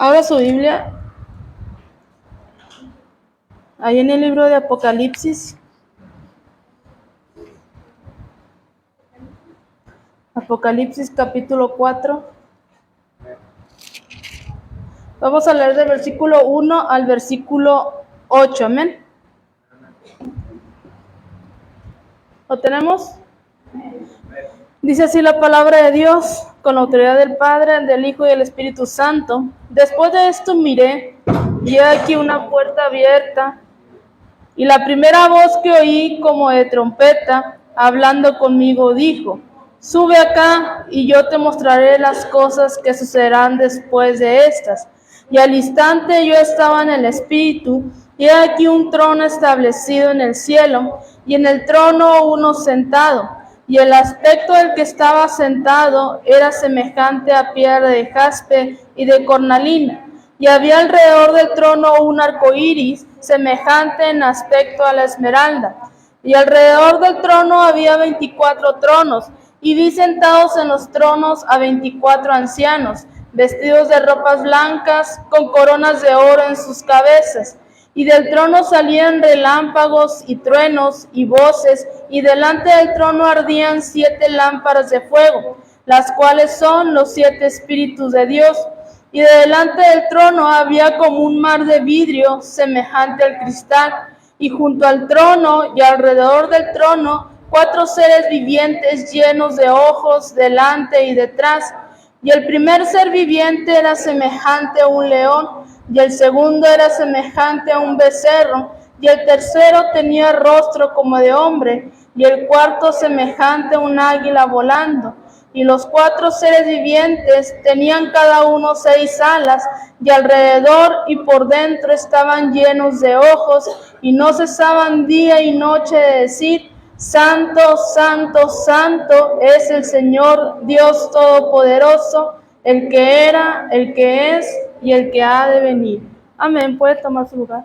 Abra su Biblia ahí en el libro de Apocalipsis. Apocalipsis capítulo 4. Vamos a leer del versículo 1 al versículo 8. Amén. ¿Lo tenemos? Dice así la palabra de Dios, con la autoridad del Padre, del Hijo y del Espíritu Santo. Después de esto miré, y he aquí una puerta abierta, y la primera voz que oí como de trompeta, hablando conmigo, dijo: sube acá, y yo te mostraré las cosas que sucederán después de estas. Y al instante yo estaba en el Espíritu, y he aquí un trono establecido en el cielo, y en el trono uno sentado. Y el aspecto del que estaba sentado era semejante a piedra de jaspe y de cornalina. Y había alrededor del trono un arco iris, semejante en aspecto a la esmeralda. Y alrededor del trono había 24 tronos, y vi sentados en los tronos a 24 ancianos, vestidos de ropas blancas, con coronas de oro en sus cabezas. Y del trono salían relámpagos y truenos y voces, y delante del trono ardían 7 lámparas de fuego, las cuales son los 7 espíritus de Dios. Y de delante del trono había como un mar de vidrio semejante al cristal, y junto al trono y alrededor del trono 4 seres vivientes llenos de ojos delante y detrás. Y el primer ser viviente era semejante a un león, y el segundo era semejante a un becerro, y el tercero tenía rostro como de hombre, y el cuarto semejante a un águila volando. Y los 4 seres vivientes tenían cada uno 6 alas, y alrededor y por dentro estaban llenos de ojos, y no cesaban día y noche de decir: Santo, santo, santo es el Señor Dios Todopoderoso, el que era, el que es y el que ha de venir. Amén. ¿Puede tomar su lugar?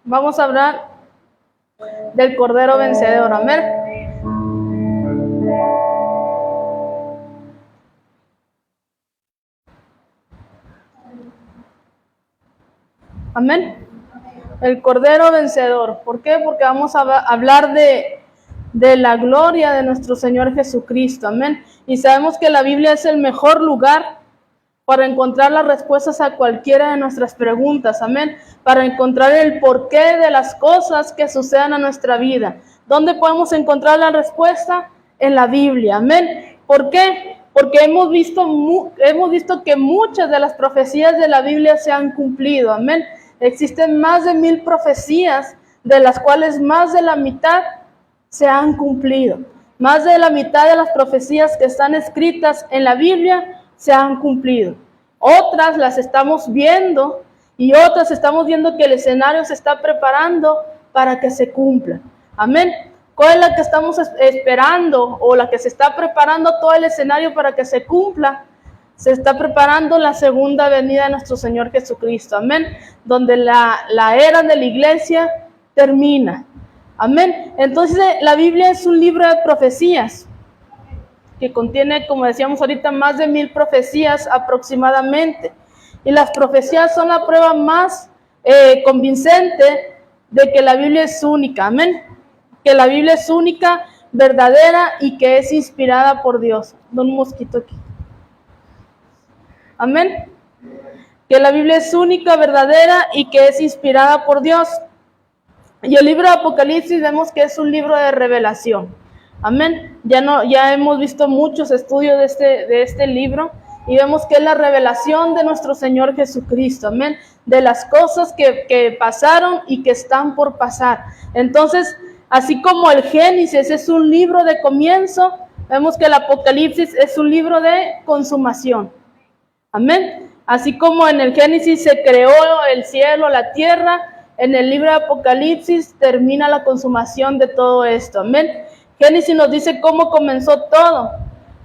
Vamos a hablar del Cordero Vencedor. Amén. Amén. El Cordero Vencedor. ¿Por qué? Porque vamos a hablar de la gloria de nuestro Señor Jesucristo. Amén. Y sabemos que la Biblia es el mejor lugar para encontrar las respuestas a cualquiera de nuestras preguntas. Amén. Para encontrar el porqué de las cosas que sucedan en nuestra vida. ¿Dónde podemos encontrar la respuesta? En la Biblia. Amén. ¿Por qué? Porque hemos visto que muchas de las profecías de la Biblia se han cumplido. Amén. Existen más de 1000 profecías, de las cuales más de la mitad se han cumplido. Más de la mitad de las profecías que están escritas en la Biblia se han cumplido. Otras las estamos viendo y otras estamos viendo que el escenario se está preparando para que se cumplan. Amén. ¿Cuál es la que estamos esperando o la que se está preparando todo el escenario para que se cumpla? Se está preparando la segunda venida de nuestro Señor Jesucristo. Amén. Donde la era de la iglesia termina. Amén. Entonces la Biblia es un libro de profecías que contiene, como decíamos ahorita, más de 1000 profecías aproximadamente. Y las profecías son la prueba más convincente de que la Biblia es única. Amén. Que la Biblia es única, verdadera y que es inspirada por Dios. Un mosquito aquí. Amén. Que la Biblia es única, verdadera y que es inspirada por Dios. Y el libro de Apocalipsis vemos que es un libro de revelación. Amén. Ya hemos visto muchos estudios de este libro y vemos que es la revelación de nuestro Señor Jesucristo. Amén. De las cosas que pasaron y que están por pasar. Entonces, así como el Génesis es un libro de comienzo, vemos que el Apocalipsis es un libro de consumación. Amén. Así como en el Génesis se creó el cielo, la tierra, en el libro de Apocalipsis termina la consumación de todo esto. Amén. Génesis nos dice cómo comenzó todo.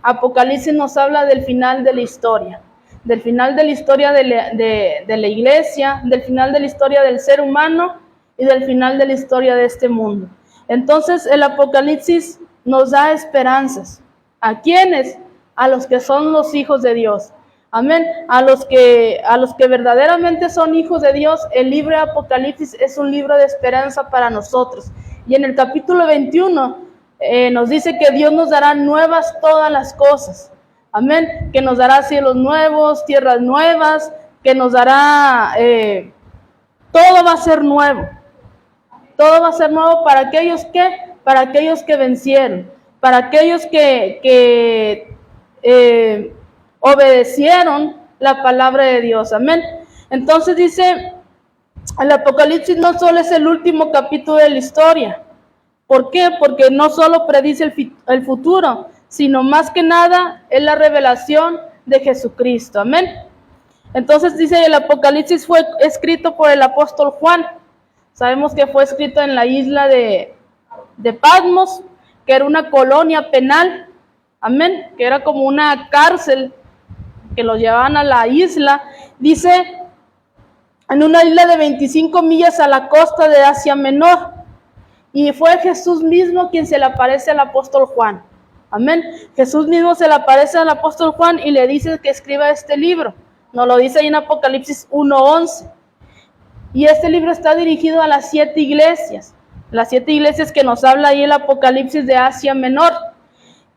Apocalipsis nos habla del final de la historia. Del final de la historia de la iglesia, del final de la historia del ser humano y del final de la historia de este mundo. Entonces el Apocalipsis nos da esperanzas. ¿A quiénes? A los que son los hijos de Dios. Amén. A los que verdaderamente son hijos de Dios, el libro de Apocalipsis es un libro de esperanza para nosotros. Y en el capítulo 21 nos dice que Dios nos dará nuevas todas las cosas. Amén. Que nos dará cielos nuevos, tierras nuevas, que nos dará, todo va a ser nuevo. Todo va a ser nuevo para aquellos que vencieron, para aquellos que obedecieron la palabra de Dios. Amén. Entonces dice, el Apocalipsis no solo es el último capítulo de la historia. ¿Por qué? Porque no solo predice el futuro, sino más que nada es la revelación de Jesucristo. Amén. Entonces dice, el Apocalipsis fue escrito por el apóstol Juan. Sabemos que fue escrito en la isla de Patmos, que era una colonia penal. Amén. Que era como una cárcel que los llevaban a la isla. Dice, en una isla de 25 millas a la costa de Asia Menor. Y fue Jesús mismo quien se le aparece al apóstol Juan. Amén. Jesús mismo se le aparece al apóstol Juan y le dice que escriba este libro. Nos lo dice ahí en Apocalipsis 1:11. Y este libro está dirigido a las 7 iglesias. Las 7 iglesias que nos habla ahí el Apocalipsis de Asia Menor.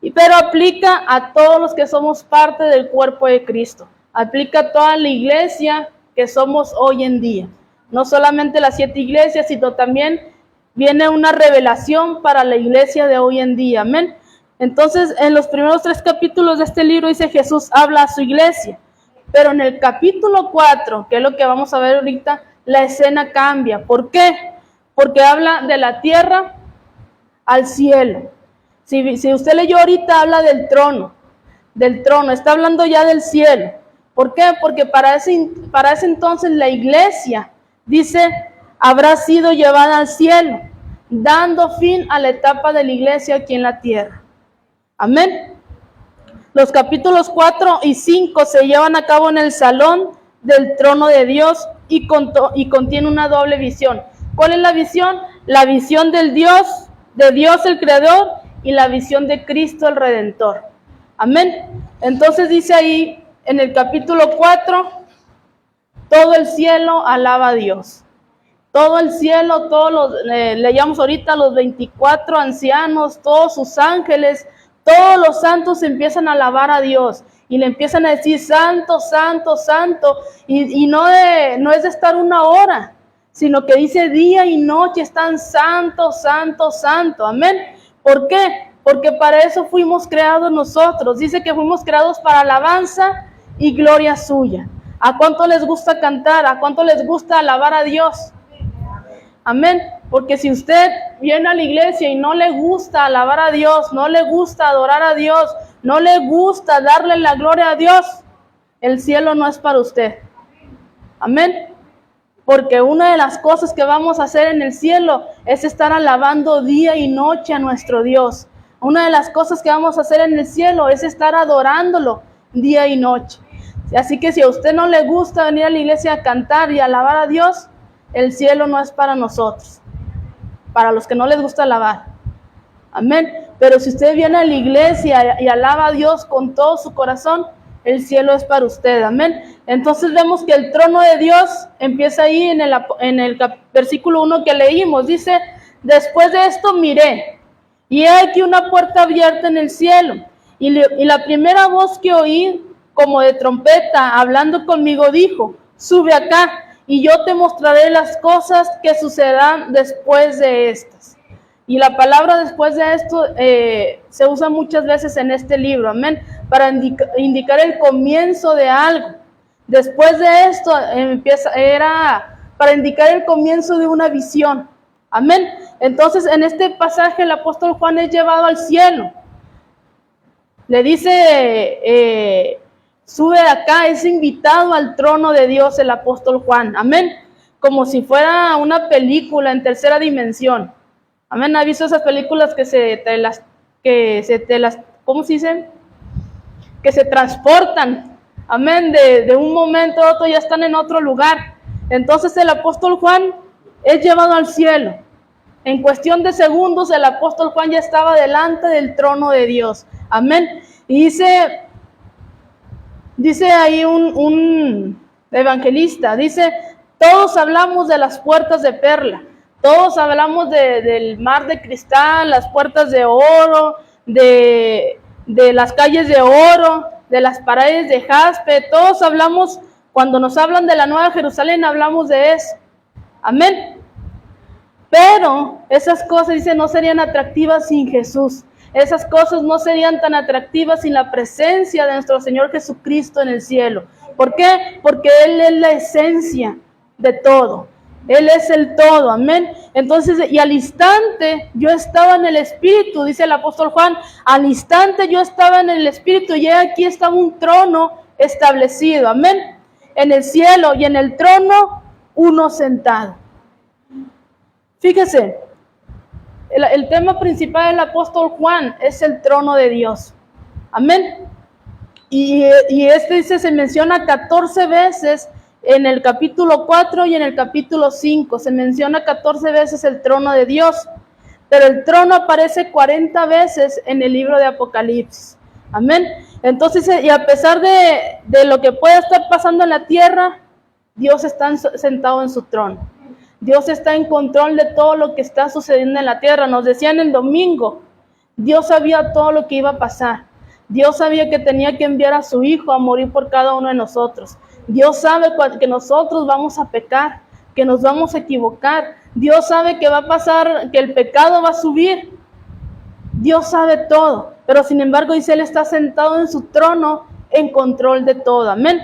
Pero aplica a todos los que somos parte del cuerpo de Cristo. Aplica a toda la iglesia que somos hoy en día. No solamente las 7 iglesias, sino también viene una revelación para la iglesia de hoy en día. Amén. Entonces, en los primeros 3 capítulos de este libro dice Jesús habla a su iglesia. Pero en el capítulo 4, que es lo que vamos a ver ahorita, la escena cambia. ¿Por qué? Porque habla de la tierra al cielo. Si usted leyó ahorita, habla del trono, está hablando ya del cielo. ¿Por qué? Porque para ese entonces la iglesia, dice, habrá sido llevada al cielo, dando fin a la etapa de la iglesia aquí en la tierra. Amén. Los capítulos 4 y 5 se llevan a cabo en el salón del trono de Dios y contiene una doble visión. ¿Cuál es la visión? La visión de Dios el Creador, y la visión de Cristo el Redentor. Amén. Entonces dice ahí en el capítulo 4, todo el cielo alaba a Dios. Todo el cielo, leíamos ahorita, los 24 ancianos, todos sus ángeles, todos los santos empiezan a alabar a Dios y le empiezan a decir santo, santo, santo, y no es de estar una hora, sino que dice día y noche están santo, santo, santo. Amén. ¿Por qué? Porque para eso fuimos creados nosotros. Dice que fuimos creados para alabanza y gloria suya. ¿A cuánto les gusta cantar? ¿A cuánto les gusta alabar a Dios? Amén. Porque si usted viene a la iglesia y no le gusta alabar a Dios, no le gusta adorar a Dios, no le gusta darle la gloria a Dios, el cielo no es para usted. Amén. Porque una de las cosas que vamos a hacer en el cielo es estar alabando día y noche a nuestro Dios. Una de las cosas que vamos a hacer en el cielo es estar adorándolo día y noche. Así que si a usted no le gusta venir a la iglesia a cantar y alabar a Dios, el cielo no es para nosotros, para los que no les gusta alabar. Amén. Pero si usted viene a la iglesia y alaba a Dios con todo su corazón, el cielo es para usted. Amén. Entonces vemos que el trono de Dios empieza ahí en el versículo 1 que leímos. Dice, después de esto miré, y he aquí una puerta abierta en el cielo. Y la primera voz que oí, como de trompeta, hablando conmigo, dijo, sube acá, y yo te mostraré las cosas que sucederán después de estas. Y la palabra después de esto se usa muchas veces en este libro, amén, para indicar el comienzo de algo. Después de esto era para indicar el comienzo de una visión, amén. Entonces en este pasaje el apóstol Juan es llevado al cielo. Le dice, sube acá, es invitado al trono de Dios el apóstol Juan, amén, como si fuera una película en tercera dimensión. Amén. ¿Ha visto esas películas ¿cómo se dice? Que se transportan, amén, de un momento a otro ya están en otro lugar. Entonces el apóstol Juan es llevado al cielo. En cuestión de segundos, el apóstol Juan ya estaba delante del trono de Dios. Amén. Y dice ahí un evangelista, dice, todos hablamos de las puertas de perla, todos hablamos del mar de cristal, las puertas de oro, de las calles de oro, de las paredes de jaspe, todos hablamos, cuando nos hablan de la Nueva Jerusalén, hablamos de eso. Amén. Pero esas cosas, dice, no serían atractivas sin Jesús. Esas cosas no serían tan atractivas sin la presencia de nuestro Señor Jesucristo en el cielo. ¿Por qué? Porque Él es la esencia de todo. Él es el todo, amén. Entonces, y al instante yo estaba en el Espíritu, dice el apóstol Juan, al instante yo estaba en el Espíritu y aquí estaba un trono establecido, amén, en el cielo, y en el trono uno sentado. Fíjese, el tema principal del apóstol Juan es el trono de Dios. Amén. Y dice, se menciona 14 veces en el capítulo 4 y en el capítulo 5. Se menciona 14 veces el trono de Dios. Pero el trono aparece 40 veces en el libro de Apocalipsis. Amén. Entonces, y a pesar de lo que pueda estar pasando en la tierra, Dios está sentado en su trono. Dios está en control de todo lo que está sucediendo en la tierra. Nos decían el domingo, Dios sabía todo lo que iba a pasar. Dios sabía que tenía que enviar a su Hijo a morir por cada uno de nosotros. Dios sabe que nosotros vamos a pecar, que nos vamos a equivocar. Dios sabe que va a pasar, que el pecado va a subir. Dios sabe todo, pero sin embargo dice, Él está sentado en su trono en control de todo. Amén.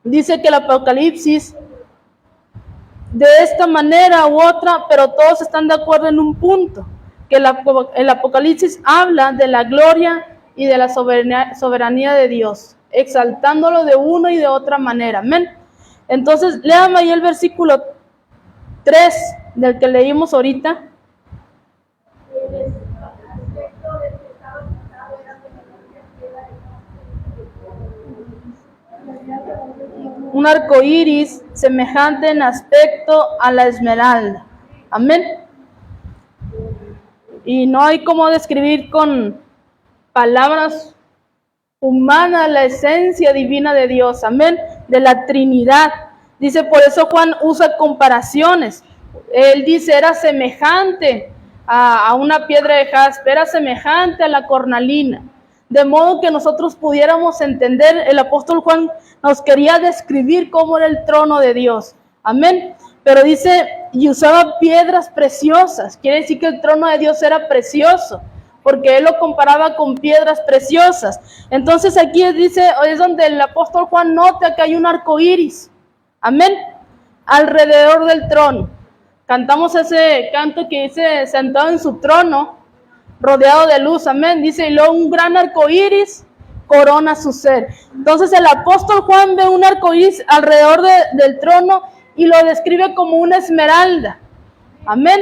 Dice que el Apocalipsis, de esta manera u otra, pero todos están de acuerdo en un punto, que el Apocalipsis habla de la gloria y de la soberanía de Dios, exaltándolo de una y de otra manera. Amén. Entonces, léame ahí el versículo 3 del que leímos ahorita. Un arco iris semejante en aspecto a la esmeralda. Amén. Y no hay cómo describir con palabras humanas la esencia divina de Dios. Amén. De la Trinidad. Dice, por eso Juan usa comparaciones. Él dice, era semejante a una piedra de jaspe, era semejante a la cornalina. De modo que nosotros pudiéramos entender, el apóstol Juan nos quería describir cómo era el trono de Dios. Amén. Pero dice, y usaba piedras preciosas. Quiere decir que el trono de Dios era precioso, porque él lo comparaba con piedras preciosas. Entonces aquí dice, es donde el apóstol Juan nota que hay un arco iris. Amén. Alrededor del trono. Cantamos ese canto que dice, sentado en su trono, rodeado de luz. Amén. Dice, y luego un gran arco iris corona su ser. Entonces el apóstol Juan ve un arco iris alrededor del trono y lo describe como una esmeralda. Amén.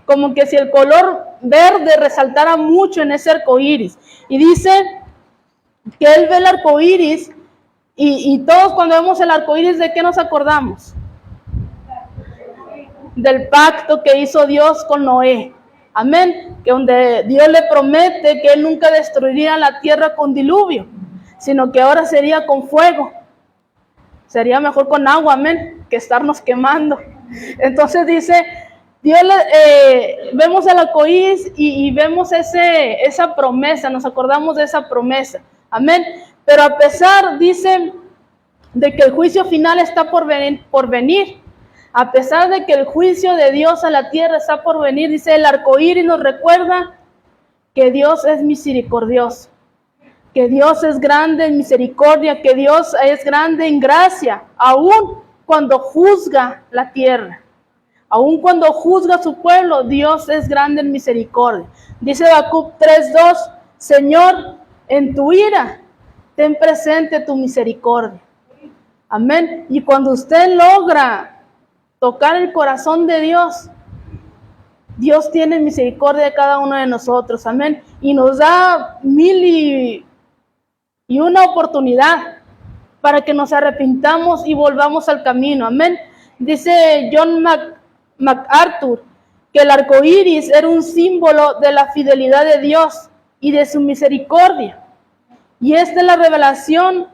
Como que si el color verde resaltara mucho en ese arco iris. Y dice que él ve el arco iris y todos cuando vemos el arco iris, ¿de qué nos acordamos? Del pacto que hizo Dios con Noé. Amén. Que donde Dios le promete que Él nunca destruiría la tierra con diluvio, sino que ahora sería con fuego. Sería mejor con agua, amén, que estarnos quemando. Entonces dice, Dios vemos el arcoíris y vemos esa promesa, nos acordamos de esa promesa. Amén. Pero a pesar, dice, de que el juicio final está por venir, a pesar de que el juicio de Dios a la tierra está por venir, dice, el arcoíris nos recuerda que Dios es misericordioso, que Dios es grande en misericordia, que Dios es grande en gracia, aun cuando juzga la tierra, aun cuando juzga a su pueblo, Dios es grande en misericordia. Dice Habacuc 3:2, Señor, en tu ira, ten presente tu misericordia. Amén. Y cuando usted logra tocar el corazón de Dios, Dios tiene misericordia de cada uno de nosotros, amén, y nos da 1001 oportunidad para que nos arrepintamos y volvamos al camino, amén. Dice John MacArthur que el arco iris era un símbolo de la fidelidad de Dios y de su misericordia. Y esta es la revelación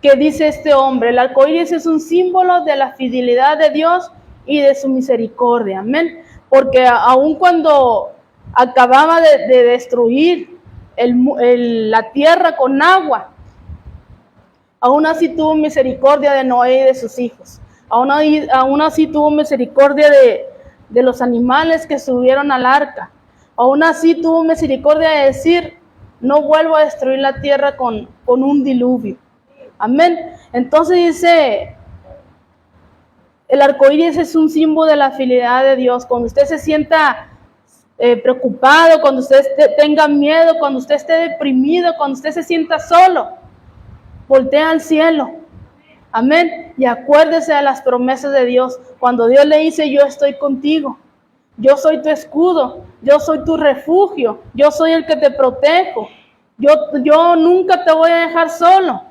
que dice este hombre. El arco iris es un símbolo de la fidelidad de Dios y de su misericordia. Amén. Porque aun cuando acababa de destruir la tierra con agua, aún así tuvo misericordia de Noé y de sus hijos. Aún así tuvo misericordia de los animales que subieron al arca. Aún así tuvo misericordia de decir, no vuelvo a destruir la tierra con un diluvio. Amén. Entonces dice, el arco iris es un símbolo de la fidelidad de Dios. Cuando usted se sienta preocupado, cuando usted tenga miedo, cuando usted esté deprimido, cuando usted se sienta solo, voltea al cielo. Amén. Y acuérdese de las promesas de Dios. Cuando Dios le dice, yo estoy contigo. Yo soy tu escudo. Yo soy tu refugio. Yo soy el que te protejo. Yo nunca te voy a dejar solo.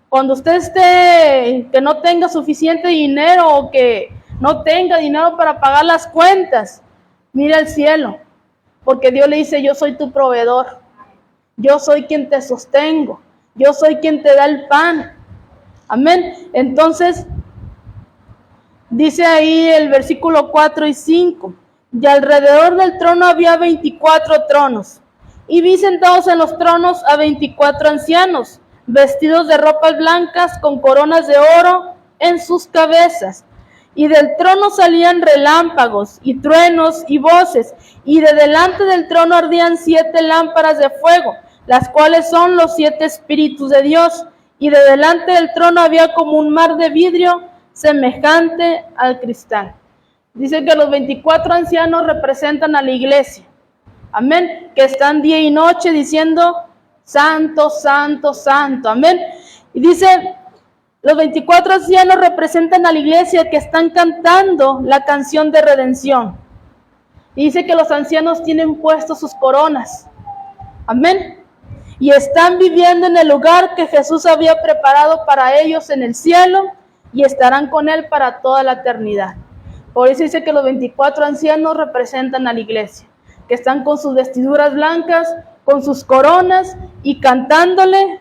Cuando usted esté, que no tenga suficiente dinero o que no tenga dinero para pagar las cuentas, mire al cielo. Porque Dios le dice, yo soy tu proveedor. Yo soy quien te sostengo. Yo soy quien te da el pan. Amén. Entonces, dice ahí el versículo 4 y 5. Y alrededor del trono había 24 tronos. Y vi sentados en los tronos a 24 ancianos, vestidos de ropas blancas con coronas de oro en sus cabezas. Y del trono salían relámpagos y truenos y voces. Y de delante del trono ardían 7 lámparas de fuego, las cuales son los 7 espíritus de Dios. Y de delante del trono había como un mar de vidrio semejante al cristal. Dice que los 24 ancianos representan a la iglesia. Amén. Que están día y noche diciendo, santo, santo, santo. Amén. Y dice, los 24 ancianos representan a la iglesia que están cantando la canción de redención. Y dice que los ancianos tienen puestos sus coronas. Amén. Y están viviendo en el lugar que Jesús había preparado para ellos en el cielo y estarán con Él para toda la eternidad. Por eso dice que los 24 ancianos representan a la iglesia, que están con sus vestiduras blancas, con sus coronas y cantándole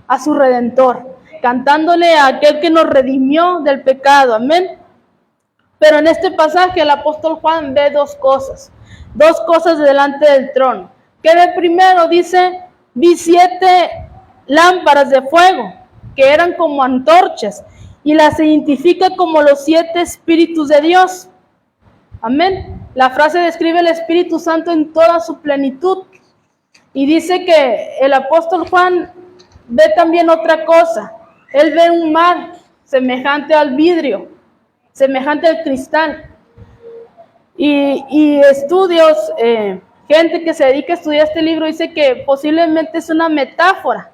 a su Redentor, cantándole a aquel que nos redimió del pecado. Amén. Pero en este pasaje el apóstol Juan ve dos cosas delante del trono. ¿Qué ve primero? Dice, vi 7 lámparas de fuego que eran como antorchas y las identifica como los 7 espíritus de Dios. Amén. La frase describe el Espíritu Santo en toda su plenitud. Y dice que el apóstol Juan ve también otra cosa. Él ve un mar semejante al vidrio, semejante al cristal. Y estudios, gente que se dedica a estudiar este libro dice que posiblemente es una metáfora,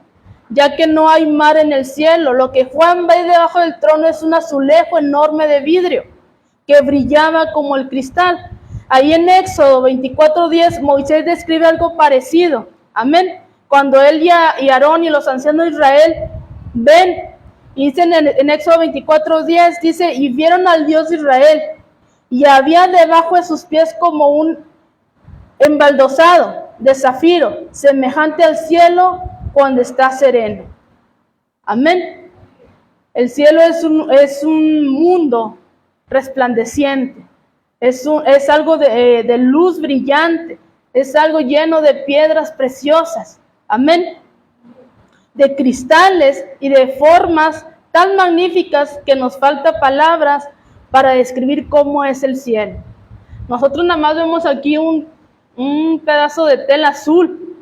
ya que no hay mar en el cielo. Lo que Juan ve debajo del trono es un azulejo enorme de vidrio que brillaba como el cristal. Ahí en Éxodo 24:10 Moisés describe algo parecido. Amén. Cuando él y Aarón y los ancianos de Israel ven, y dicen en Éxodo 24:10, dice, y vieron al Dios de Israel, y había debajo de sus pies como un embaldosado de zafiro, semejante al cielo cuando está sereno. Amén. El cielo es un mundo resplandeciente, es algo de luz brillante, es algo lleno de piedras preciosas. Amén. De cristales y de formas tan magníficas que nos falta palabras para describir cómo es el cielo. Nosotros nada más vemos aquí un pedazo de tela azul,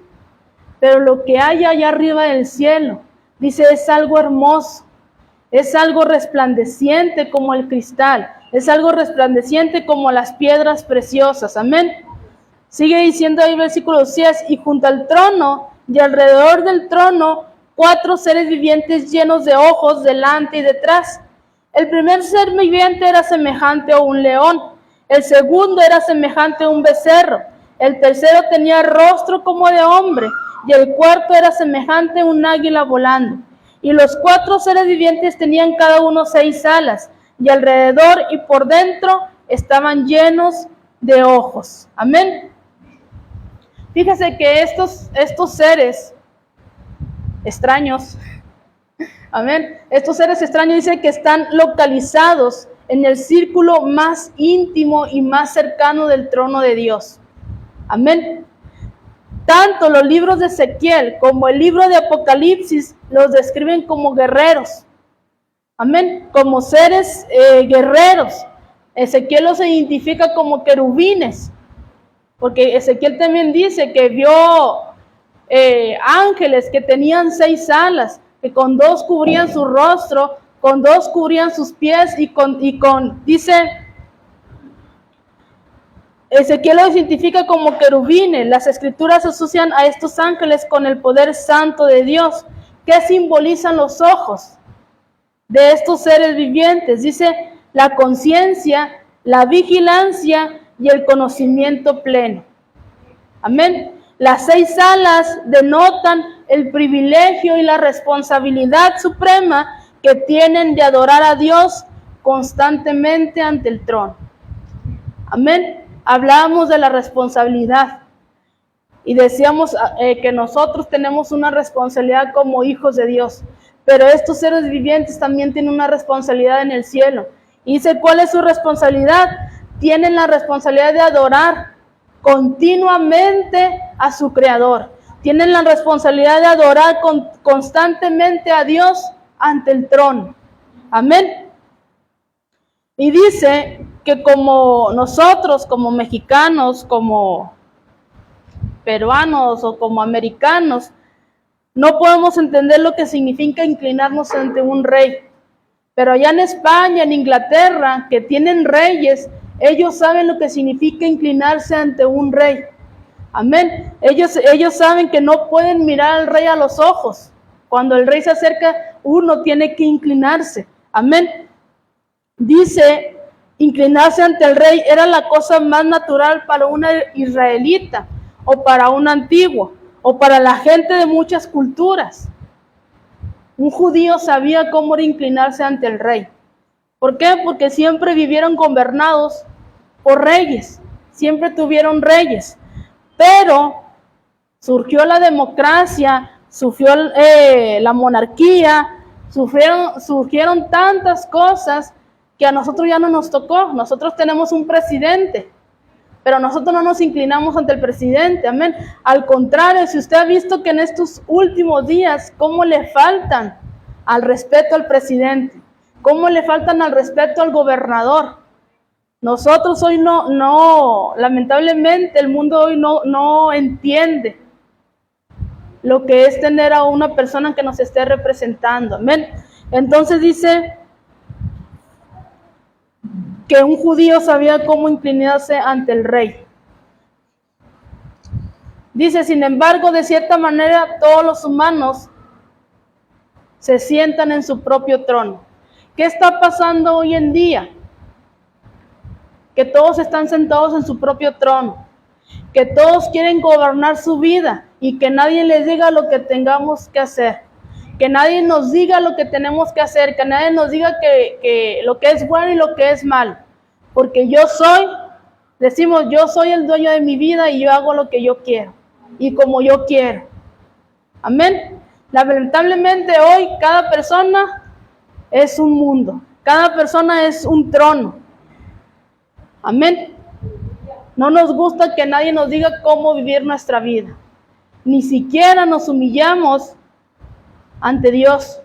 pero lo que hay allá arriba del cielo, dice, es algo hermoso, es algo resplandeciente como el cristal, es algo resplandeciente como las piedras preciosas. Amén. Sigue diciendo ahí el versículo 10, y junto al trono y alrededor del trono 4 seres vivientes llenos de ojos delante y detrás. El primer ser viviente era semejante a un león, el segundo era semejante a un becerro, el tercero tenía rostro como de hombre, y el cuarto era semejante a un águila volando. Y los 4 seres vivientes tenían cada uno 6 alas, y alrededor y por dentro estaban llenos de ojos. Amén. Fíjese que estos seres extraños, amén, estos seres extraños dice que están localizados en el círculo más íntimo y más cercano del trono de Dios. Amén. Tanto los libros de Ezequiel como el libro de Apocalipsis los describen como guerreros. Amén. Como seres guerreros. Ezequiel los identifica como querubines. Porque Ezequiel también dice que vio ángeles que tenían 6 alas, que con 2 cubrían su rostro, con 2 cubrían sus pies dice, Ezequiel los identifica como querubines. Las escrituras asocian a estos ángeles con el poder santo de Dios. ¿Qué simbolizan los ojos de estos seres vivientes? Dice la conciencia, la vigilancia y el conocimiento pleno. Amén. Las 6 alas denotan el privilegio y la responsabilidad suprema que tienen de adorar a Dios constantemente ante el trono. Amén. Hablábamos de la responsabilidad y decíamos que nosotros tenemos una responsabilidad como hijos de Dios, pero estos seres vivientes también tienen una responsabilidad en el cielo. Y dice, ¿cuál es su responsabilidad? Tienen la responsabilidad de adorar continuamente a su Creador. Tienen la responsabilidad de adorar constantemente a Dios ante el trono. Amén. Y dice que como nosotros, como mexicanos, como peruanos o como americanos, no podemos entender lo que significa inclinarnos ante un rey. Pero allá en España, en Inglaterra, que tienen reyes, ellos saben lo que significa inclinarse ante un rey. Amén. Ellos saben que no pueden mirar al rey a los ojos. Cuando el rey se acerca, uno tiene que inclinarse. Amén. Dice, inclinarse ante el rey era la cosa más natural para una israelita, o para un antiguo, o para la gente de muchas culturas. Un judío sabía cómo era inclinarse ante el rey. ¿Por qué? Porque siempre vivieron gobernados por reyes, siempre tuvieron reyes. Pero surgió la democracia, surgió la monarquía, surgieron tantas cosas que a nosotros ya no nos tocó. Nosotros tenemos un presidente, pero nosotros no nos inclinamos ante el presidente, amén. Al contrario, si usted ha visto que en estos últimos días, cómo le faltan al respeto al presidente, cómo le faltan al respeto al gobernador. Nosotros hoy no, lamentablemente el mundo hoy no entiende lo que es tener a una persona que nos esté representando, amén. Entonces dice que un judío sabía cómo inclinarse ante el rey. Dice, sin embargo, de cierta manera, todos los humanos se sientan en su propio trono. ¿Qué está pasando hoy en día? Que todos están sentados en su propio trono, que todos quieren gobernar su vida y que nadie les diga lo que tengamos que hacer, que nadie nos diga lo que tenemos que hacer, que nadie nos diga que lo que es bueno y lo que es malo, porque decimos, yo soy el dueño de mi vida y yo hago lo que yo quiero y como yo quiero. Amén. Lamentablemente hoy cada persona es un mundo, cada persona es un trono. Amén. No nos gusta que nadie nos diga cómo vivir nuestra vida. Ni siquiera nos humillamos ante Dios,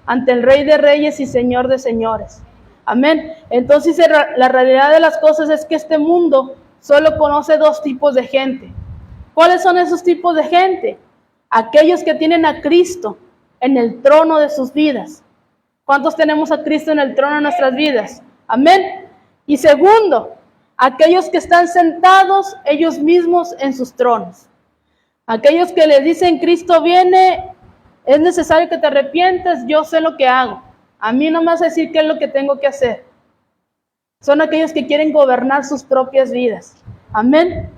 ante el Rey de Reyes y Señor de Señores. Amén. Entonces la realidad de las cosas es que este mundo solo conoce 2 tipos de gente. ¿Cuáles son esos tipos de gente? Aquellos que tienen a Cristo en el trono de sus vidas. ¿Cuántos tenemos a Cristo en el trono de nuestras vidas? Amén. Y segundo, aquellos que están sentados ellos mismos en sus tronos. Aquellos que le dicen, Cristo viene, es necesario que te arrepientas, yo sé lo que hago. A mí no me vas a decir qué es lo que tengo que hacer. Son aquellos que quieren gobernar sus propias vidas. Amén.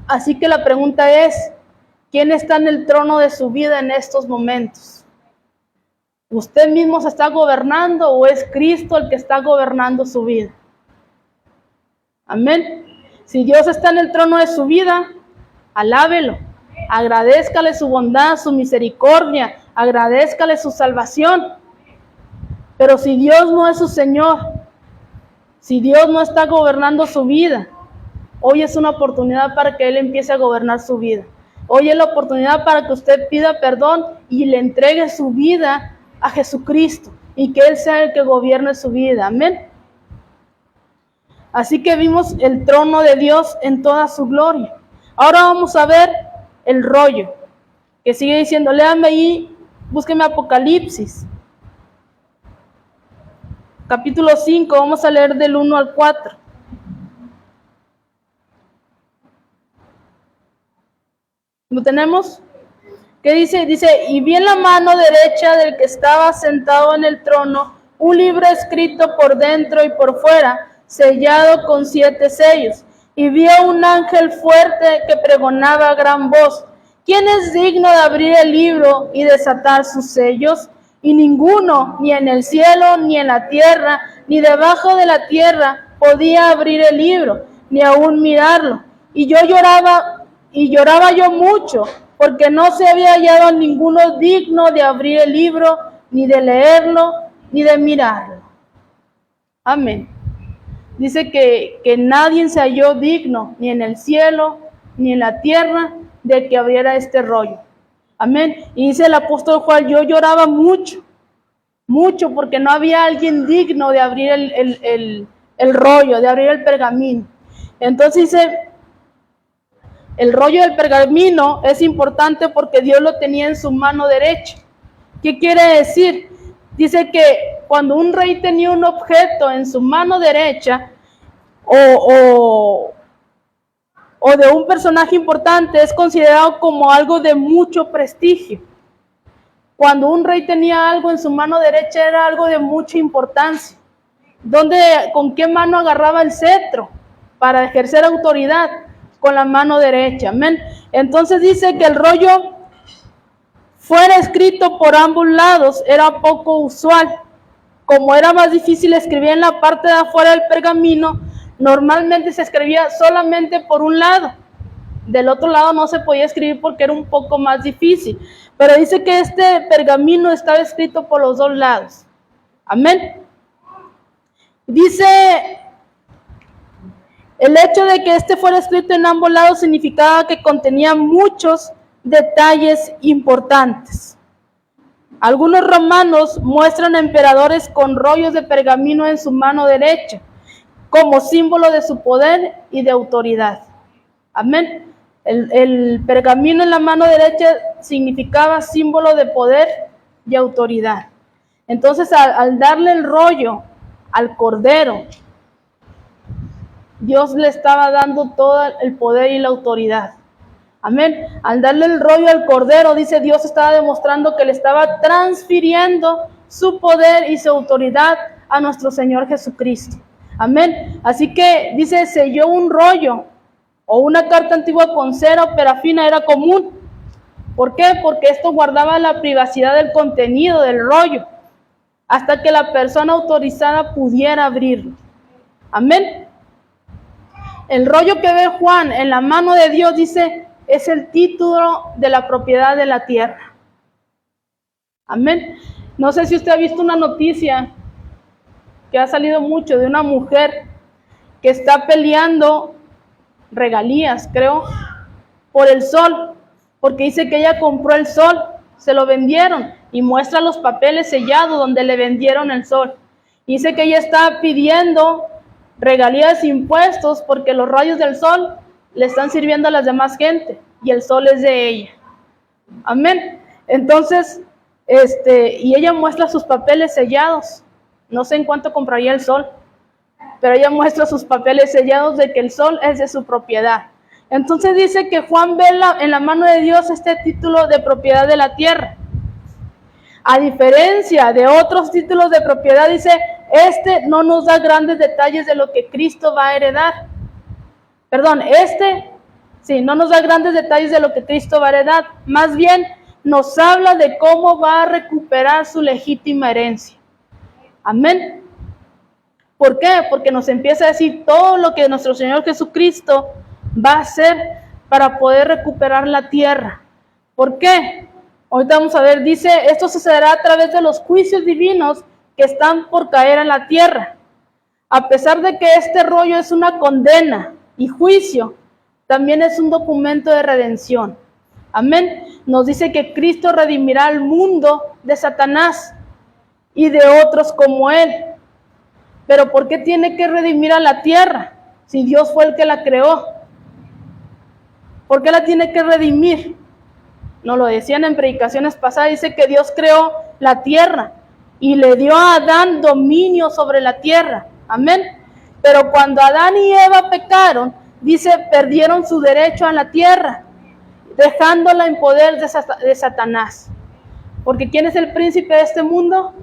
Así que la pregunta es, ¿quién está en el trono de su vida en estos momentos? ¿Usted mismo se está gobernando o es Cristo el que está gobernando su vida? Amén. Si Dios está en el trono de su vida, alábelo. Agradézcale su bondad, su misericordia. Agradézcale su salvación. Pero si Dios no es su Señor, si Dios no está gobernando su vida, hoy es una oportunidad para que Él empiece a gobernar su vida. Hoy es la oportunidad para que usted pida perdón y le entregue su vida a Jesucristo y que Él sea el que gobierne su vida. Amén. Así que vimos el trono de Dios en toda su gloria. Ahora vamos a ver el rollo, que sigue diciendo, léame ahí, búsqueme Apocalipsis. Capítulo 5, vamos a leer del 1 al 4. ¿Lo tenemos? ¿Qué dice? Dice, y vi en la mano derecha del que estaba sentado en el trono un libro escrito por dentro y por fuera, sellado con 7 sellos. Y vi a un ángel fuerte que pregonaba a gran voz, ¿quién es digno de abrir el libro y desatar sus sellos? Y ninguno, ni en el cielo, ni en la tierra, ni debajo de la tierra, podía abrir el libro, ni aún mirarlo. Y lloraba yo mucho, porque no se había hallado ninguno digno de abrir el libro, ni de leerlo, ni de mirarlo. Amén. Dice que nadie se halló digno, ni en el cielo, ni en la tierra, de que abriera este rollo. Amén. Y dice el apóstol Juan, yo lloraba mucho, porque no había alguien digno de abrir el rollo, de abrir el pergamino. Entonces dice, el rollo del pergamino es importante porque Dios lo tenía en su mano derecha. ¿Qué quiere decir? Dice que cuando un rey tenía un objeto en su mano derecha o de un personaje importante, es considerado como algo de mucho prestigio. Cuando un rey tenía algo en su mano derecha era algo de mucha importancia. ¿Con qué mano agarraba el cetro para ejercer autoridad? Con la mano derecha. Amén. Entonces dice que el rollo fuera escrito por ambos lados era poco usual. Como era más difícil escribir en la parte de afuera del pergamino, normalmente se escribía solamente por un lado. Del otro lado no se podía escribir porque era un poco más difícil. Pero dice que este pergamino estaba escrito por los 2 lados. Amén. Dice, el hecho de que este fuera escrito en ambos lados significaba que contenía muchos detalles importantes. Algunos romanos muestran a emperadores con rollos de pergamino en su mano derecha, como símbolo de su poder y de autoridad. Amén. El pergamino en la mano derecha significaba símbolo de poder y autoridad. Entonces, al darle el rollo al Cordero, Dios le estaba dando todo el poder y la autoridad. Amén. Al darle el rollo al Cordero, dice, Dios estaba demostrando que le estaba transfiriendo su poder y su autoridad a nuestro Señor Jesucristo. Amén. Así que dice, selló un rollo o una carta antigua con cera o parafina era común. ¿Por qué? Porque esto guardaba la privacidad del contenido del rollo hasta que la persona autorizada pudiera abrirlo. Amén. El rollo que ve Juan en la mano de Dios, dice, es el título de la propiedad de la tierra. Amén. No sé si usted ha visto una noticia que ha salido mucho de una mujer que está peleando regalías, creo, por el sol, porque dice que ella compró el sol, se lo vendieron y muestra los papeles sellados donde le vendieron el sol. Dice que ella está pidiendo regalías e impuestos porque los rayos del sol le están sirviendo a las demás gente y el sol es de ella. Amén. Entonces, y ella muestra sus papeles sellados. No sé en cuánto compraría el sol, pero ella muestra sus papeles sellados de que el sol es de su propiedad. Entonces dice que Juan ve en la mano de Dios este título de propiedad de la tierra. A diferencia de otros títulos de propiedad, dice, no nos da grandes detalles de lo que Cristo va a heredar. Perdón, no nos da grandes detalles de lo que Cristo va a heredar. Más bien, nos habla de cómo va a recuperar su legítima herencia. Amén. ¿Por qué? Porque nos empieza a decir todo lo que nuestro Señor Jesucristo va a hacer para poder recuperar la tierra. ¿Por qué? Ahorita vamos a ver, dice, esto sucederá a través de los juicios divinos que están por caer en la tierra. A pesar de que este rollo es una condena y juicio, también es un documento de redención. Amén. Nos dice que Cristo redimirá al mundo de Satanás y de otros como él. Pero ¿por qué tiene que redimir a la tierra si Dios fue el que la creó? ¿Por qué la tiene que redimir? Nos lo decían en predicaciones pasadas, dice que Dios creó la tierra y le dio a Adán dominio sobre la tierra. Amén. Pero cuando Adán y Eva pecaron, dice, perdieron su derecho a la tierra, dejándola en poder de Satanás. Porque ¿quién es el príncipe de este mundo?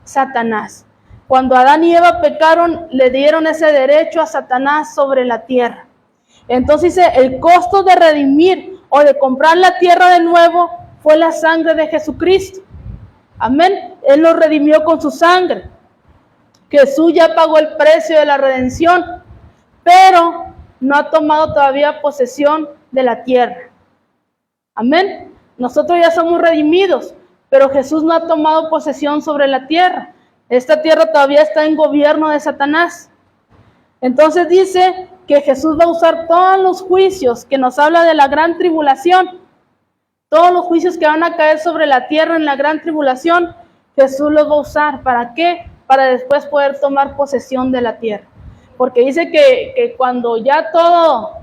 Satanás. Cuando Adán y Eva pecaron, le dieron ese derecho a Satanás sobre la tierra. Entonces dice, el costo de redimir o de comprar la tierra de nuevo fue la sangre de Jesucristo. Amén. Él nos redimió con su sangre. Jesús ya pagó el precio de la redención, pero no ha tomado todavía posesión de la tierra. Amén. Nosotros ya somos redimidos, pero Jesús no ha tomado posesión sobre la tierra. Esta tierra todavía está en gobierno de Satanás. Entonces dice que Jesús va a usar todos los juicios que nos habla de la gran tribulación. Todos los juicios que van a caer sobre la tierra en la gran tribulación, Jesús los va a usar. ¿Para qué? Para después poder tomar posesión de la tierra. Porque dice que cuando ya todo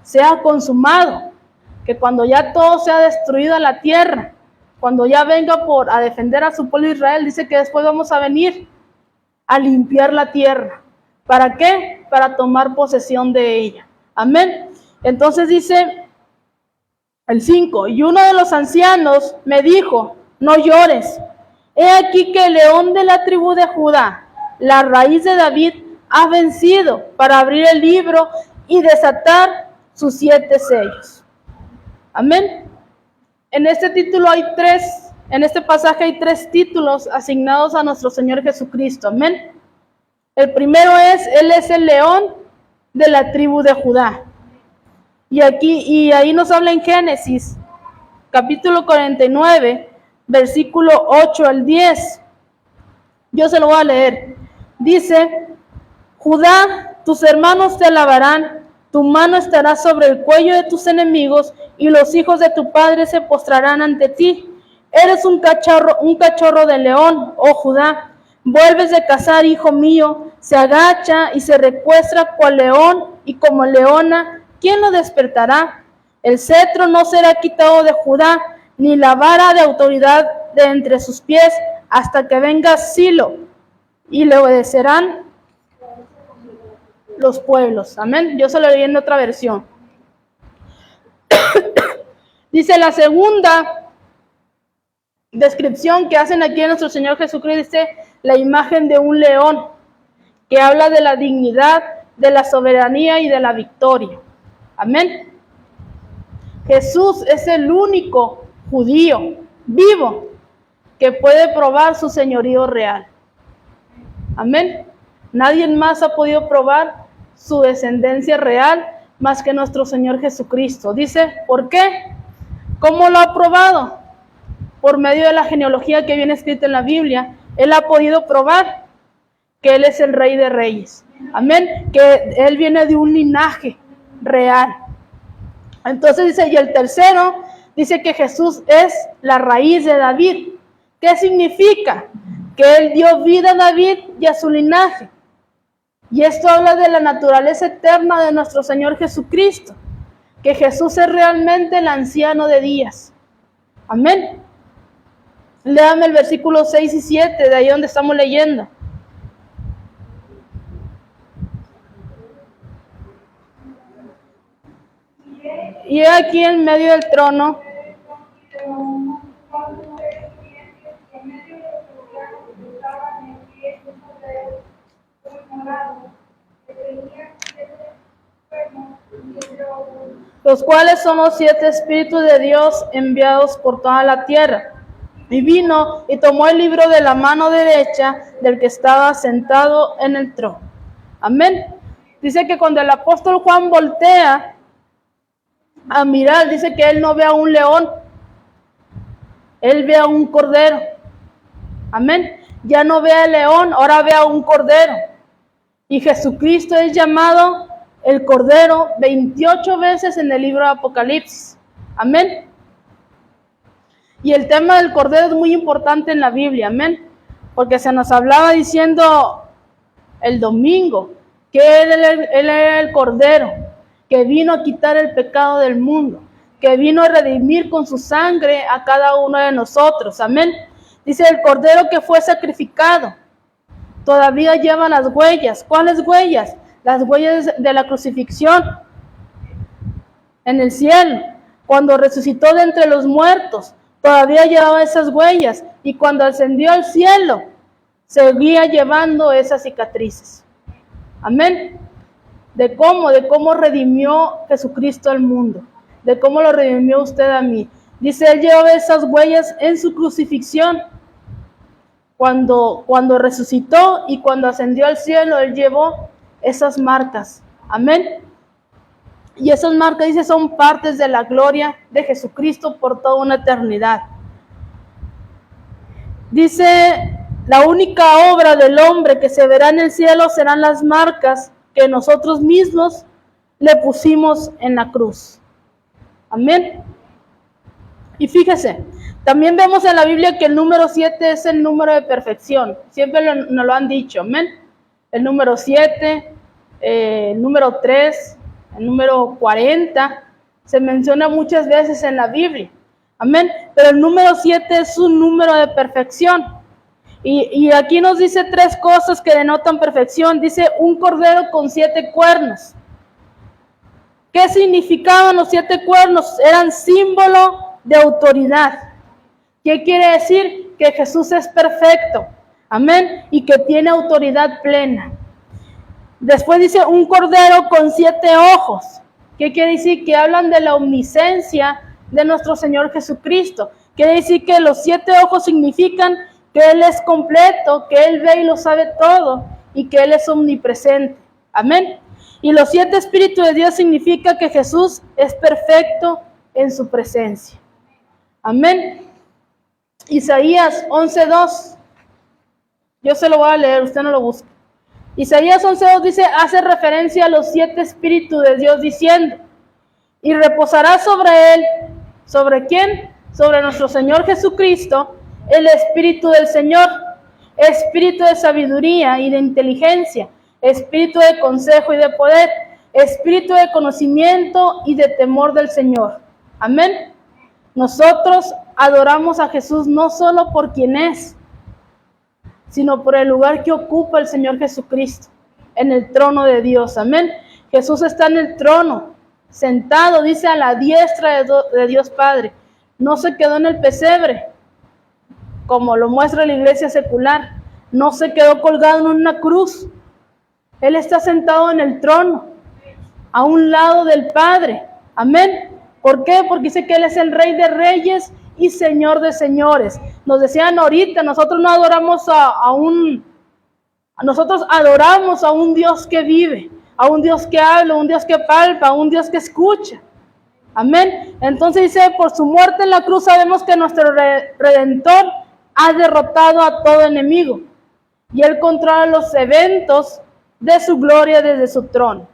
sea consumado, que cuando ya todo sea destruido a la tierra, cuando ya venga a defender a su pueblo Israel, dice que después vamos a venir a limpiar la tierra. ¿Para qué? Para tomar posesión de ella. Amén. Entonces dice el 5, y uno de los ancianos me dijo, no llores. He aquí que el león de la tribu de Judá, la raíz de David, ha vencido para abrir el libro y desatar sus 7 sellos. Amén. En este pasaje hay 3 títulos asignados a nuestro Señor Jesucristo. Amén. El primero es, Él es el león de la tribu de Judá. Y ahí nos habla en Génesis, capítulo 49, versículo 8 al 10. Yo se lo voy a leer. Dice, Judá, tus hermanos te alabarán, tu mano estará sobre el cuello de tus enemigos, y los hijos de tu padre se postrarán ante ti. Eres un cachorro de león, oh Judá. Vuelves de cazar, hijo mío, se agacha y se recuestra cual león y como leona. ¿Quién lo despertará? El cetro no será quitado de Judá, ni la vara de autoridad de entre sus pies, hasta que venga Silo, y le obedecerán los pueblos. Amén. Yo se lo leí en otra versión. Dice la segunda descripción que hacen aquí en nuestro Señor Jesucristo, dice la imagen de un león, que habla de la dignidad, de la soberanía y de la victoria. Amén. Jesús es el único judío vivo que puede probar su señorío real. Amén. Nadie más ha podido probar su descendencia real más que nuestro Señor Jesucristo. Dice, ¿por qué? ¿Cómo lo ha probado? Por medio de la genealogía que viene escrita en la Biblia, Él ha podido probar que Él es el Rey de Reyes. Amén. Que Él viene de un linaje real. Entonces dice, y el tercero, dice que Jesús es la raíz de David. ¿Qué significa? Que Él dio vida a David y a su linaje. Y esto habla de la naturaleza eterna de nuestro Señor Jesucristo. Que Jesús es realmente el anciano de días. Amén. Léame el versículo 6 y 7, de ahí donde estamos leyendo. Y he aquí en medio del trono los cuales son los 7 espíritus de Dios enviados por toda la tierra. Y vino y tomó el libro de la mano derecha del que estaba sentado en el trono. Amén. Dice que cuando el apóstol Juan voltea a mirar, dice que él no ve a un león, él ve a un cordero. Amén. Ya no ve al león, ahora ve a un cordero. Y Jesucristo es llamado el cordero 28 veces en el libro de Apocalipsis. Amén. Y el tema del cordero es muy importante en la Biblia. Amén. Porque se nos hablaba diciendo el domingo que él era el cordero que vino a quitar el pecado del mundo, que vino a redimir con su sangre a cada uno de nosotros. Amén. Dice el cordero que fue sacrificado. Todavía lleva las huellas. ¿Cuáles huellas? Las huellas de la crucifixión en el cielo. Cuando resucitó de entre los muertos, todavía llevaba esas huellas. Y cuando ascendió al cielo, seguía llevando esas cicatrices. Amén. De cómo redimió Jesucristo al mundo. De cómo lo redimió usted a mí. Dice, él llevaba esas huellas en su crucifixión. Cuando resucitó y cuando ascendió al cielo, él llevó esas marcas. Amén. Y esas marcas, dice, son partes de la gloria de Jesucristo por toda una eternidad. Dice, la única obra del hombre que se verá en el cielo serán las marcas que nosotros mismos le pusimos en la cruz. Amén. Y fíjese, también vemos en la Biblia que el número 7 es el número de perfección. Siempre nos lo han dicho, amén. El número 7, el número 3, el número 40, se menciona muchas veces en la Biblia. Amén. Pero el número 7 es un número de perfección. Y aquí nos dice 3 cosas que denotan perfección. Dice un cordero con 7 cuernos. ¿Qué significaban los 7 cuernos? Eran símbolo de autoridad. ¿Qué quiere decir? Que Jesús es perfecto. Amén. Y que tiene autoridad plena. Después dice un cordero con 7 ojos. ¿Qué quiere decir? Que hablan de la omnisciencia de nuestro Señor Jesucristo. Quiere decir que los 7 ojos significan que Él es completo, que Él ve y lo sabe todo y que Él es omnipresente. Amén. Y los 7 espíritus de Dios significa que Jesús es perfecto en su presencia. Amén. Isaías 11:2. Yo se lo voy a leer, usted no lo busque. Isaías 11:2 dice, hace referencia a los 7 espíritus de Dios diciendo, y reposará sobre él, ¿sobre quién? Sobre nuestro Señor Jesucristo, el Espíritu del Señor, espíritu de sabiduría y de inteligencia, espíritu de consejo y de poder, espíritu de conocimiento y de temor del Señor. Amén. Nosotros adoramos a Jesús no solo por quien es, sino por el lugar que ocupa el Señor Jesucristo en el trono de Dios. Amén. Jesús está en el trono, sentado, dice, a la diestra de Dios Padre. No se quedó en el pesebre, como lo muestra la iglesia secular. No se quedó colgado en una cruz. Él está sentado en el trono, a un lado del Padre. Amén. ¿Por qué? Porque dice que Él es el Rey de Reyes y Señor de Señores. Nos decían ahorita, nosotros no adoramos nosotros adoramos a un Dios que vive, a un Dios que habla, a un Dios que palpa, a un Dios que escucha. Amén. Entonces dice, por su muerte en la cruz sabemos que nuestro Redentor ha derrotado a todo enemigo. Y Él controla los eventos de su gloria desde su trono.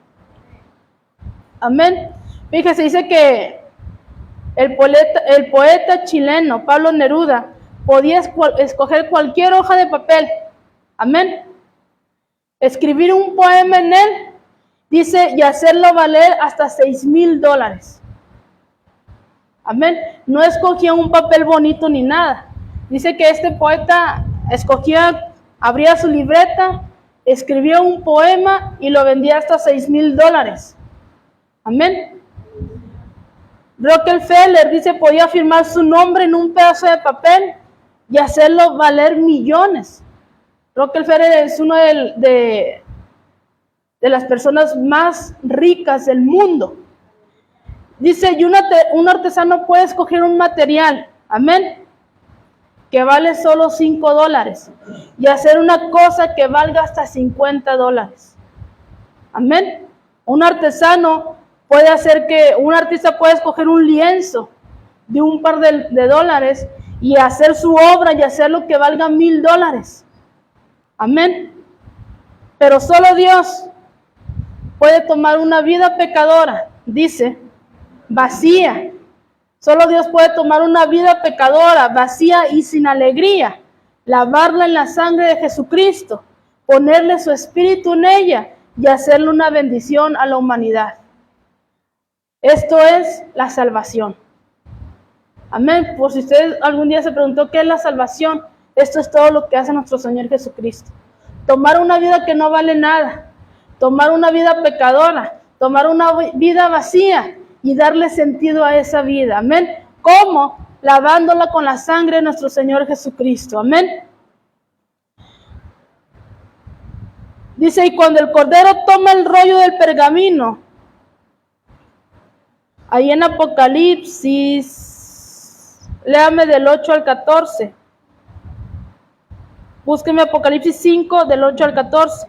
Amén. Fíjese, dice que el poeta chileno Pablo Neruda podía escoger cualquier hoja de papel. Amén. Escribir un poema en él, dice, y hacerlo valer hasta $6,000. Amén. No escogía un papel bonito ni nada. Dice que este poeta abría su libreta, escribía un poema y lo vendía hasta $6,000. Amén. Rockefeller, dice, podía firmar su nombre en un pedazo de papel y hacerlo valer millones. Rockefeller es uno de las personas más ricas del mundo. Dice, y un artesano puede escoger un material, amén, que vale solo $5 y hacer una cosa que valga hasta $50. Amén. Un artesano puede hacer que, un artista puede escoger un lienzo de un par de dólares y hacer su obra y hacer lo que valga $1000. Amén. Pero solo Dios puede tomar una vida pecadora, dice, vacía. Solo Dios puede tomar una vida pecadora, vacía y sin alegría, lavarla en la sangre de Jesucristo, ponerle su espíritu en ella y hacerle una bendición a la humanidad. Esto es la salvación. Amén. Por si usted algún día se preguntó qué es la salvación, esto es todo lo que hace nuestro Señor Jesucristo. Tomar una vida que no vale nada, tomar una vida pecadora, tomar una vida vacía y darle sentido a esa vida. Amén. ¿Cómo? Lavándola con la sangre de nuestro Señor Jesucristo. Amén. Dice, y cuando el Cordero toma el rollo del pergamino, ahí en Apocalipsis, léame del 8 al 14. Búsqueme Apocalipsis 5, del 8 al 14.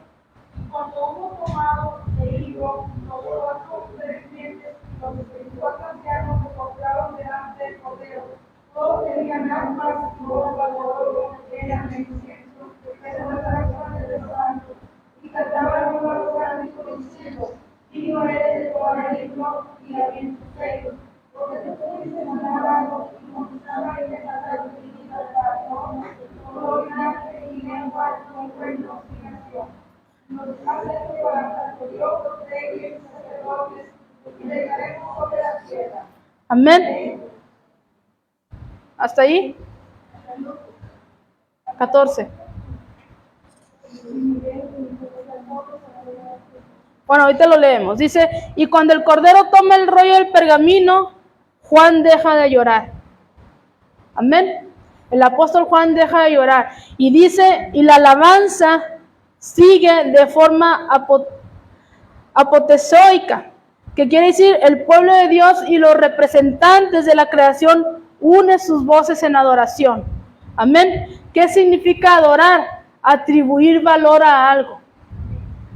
Cuando hubo tomado el libro, los 4 serpientes y los 24 ancianos se postraron delante del Cordero. Todos tenían armas y bombas de oro, eran de incienso, que se trataban de los santos, y cantaban un nuevo cántico diciendo: digno eres de tomar el libro y abrir sus sellos, porque te fuiste mandado y conquistaba y desatar tu dignidad para todos, gloria y lengua, con reino y nación. Nos hace para gloriosos reyes y sacerdotes, y regaremos sobre la tierra. Amén. ¿Hasta ahí? 14. Bueno, ahorita lo leemos. Dice, y cuando el Cordero toma el rollo del pergamino, Juan deja de llorar. Amén. El apóstol Juan deja de llorar. Y dice, y la alabanza sigue de forma apoteósica, que quiere decir el pueblo de Dios y los representantes de la creación unen sus voces en adoración. Amén. ¿Qué significa adorar? Atribuir valor a algo.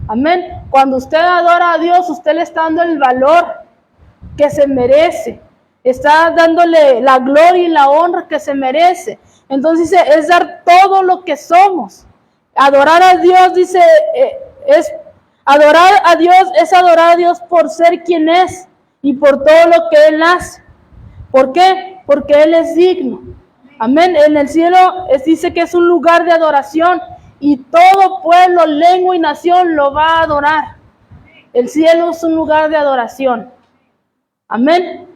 Amén. Cuando usted adora a Dios, usted le está dando el valor que se merece. Está dándole la gloria y la honra que se merece. Entonces dice, es dar todo lo que somos. Adorar a Dios, dice, adorar a Dios es adorar a Dios por ser quien es y por todo lo que Él hace. ¿Por qué? Porque Él es digno. Amén. En el cielo dice que es un lugar de adoración y todo pueblo, lengua y nación lo va a adorar. El cielo es un lugar de adoración. Amén.